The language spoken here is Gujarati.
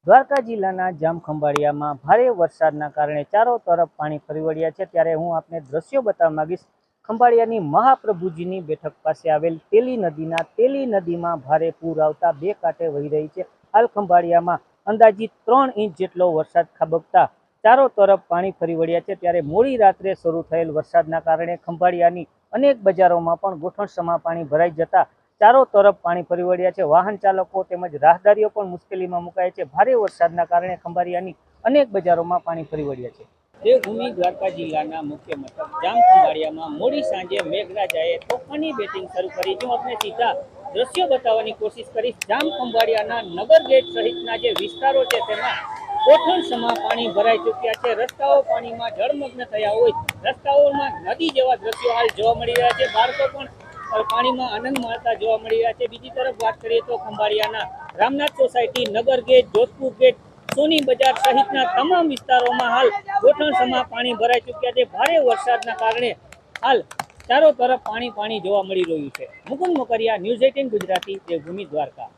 દ્વારકા જિલ્લાના જામખંભાળિયામાં ભારે વરસાદના કારણે ચારો તરફ પાણી ફરી વળ્યા છે। ત્યારે હું આપને દ્રશ્યો બતાવવા માંગીશ। ખંભાળિયાની મહાપ્રભુજીની બેઠક પાસે આવેલ તેલી નદીમાં ભારે પૂર આવતા બે કાંઠે વહી રહી છે। હાલ ખંભાળિયામાં અંદાજિત 3 ઇંચ જેટલો વરસાદ ખાબકતા ચારો તરફ પાણી ફરી વળ્યા છે। ત્યારે મોડી રાત્રે શરૂ થયેલ વરસાદના કારણે ખંભાળિયાની અનેક બજારોમાં પણ ગોઠણસમા પાણી ભરાઈ જતા ચારો તરફ પાણી ફરી વળ્યા છે। વાહન ચાલકો તેમજ રાહદારીઓ પણ મુશ્કેલીમાં મુકાયા છે। ભારે વરસાદના કારણે ખંભાળિયાની અનેક બજારોમાં પાણી ફરી વળ્યા છે। દેવભૂમિ દ્વારકા જિલ્લાના મુખ્ય મથક જામખંભાળિયામાં મોડી સાંજે મેઘરાજાએ તોફાની બેટિંગ શરૂ કરી। જો આપણે સીધા દ્રશ્યો બતાવવાની કોશિશ કરીશ। જામખંભાળિયાના નગર ગેટ સહિતના જે વિસ્તારો છે તેમાં ગોઠણસમા પાણી ભરાઈ ચૂક્યા છે। રસ્તાઓ પાણીમાં જળમગ્ન થયા હોય, રસ્તાઓમાં નદી જેવા દ્રશ્યો હાલ જોવા મળી રહ્યા છે। બાળકો પણ પાણીમાં આનંદ માણતા જોવા મળી રહ્યા છે। બીજી તરફ વાત કરીએ તો ખંભાળિયાના રામનાથ સોસાયટી, નગર ગેટ, જોધપુર ગેટ, સોની બજાર સહિતના તમામ વિસ્તારોમાં હાલ ગોઠણસમા પાણી ભરાઈ ચૂક્યા છે। ભારે વરસાદના કારણે હાલ ચારો તરફ પાણી જોવા મળી રહ્યું છે। મુકુંદ મોકરિયા, ન્યૂઝ 18 ગુજરાતી, દેવભૂમિ દ્વારકા।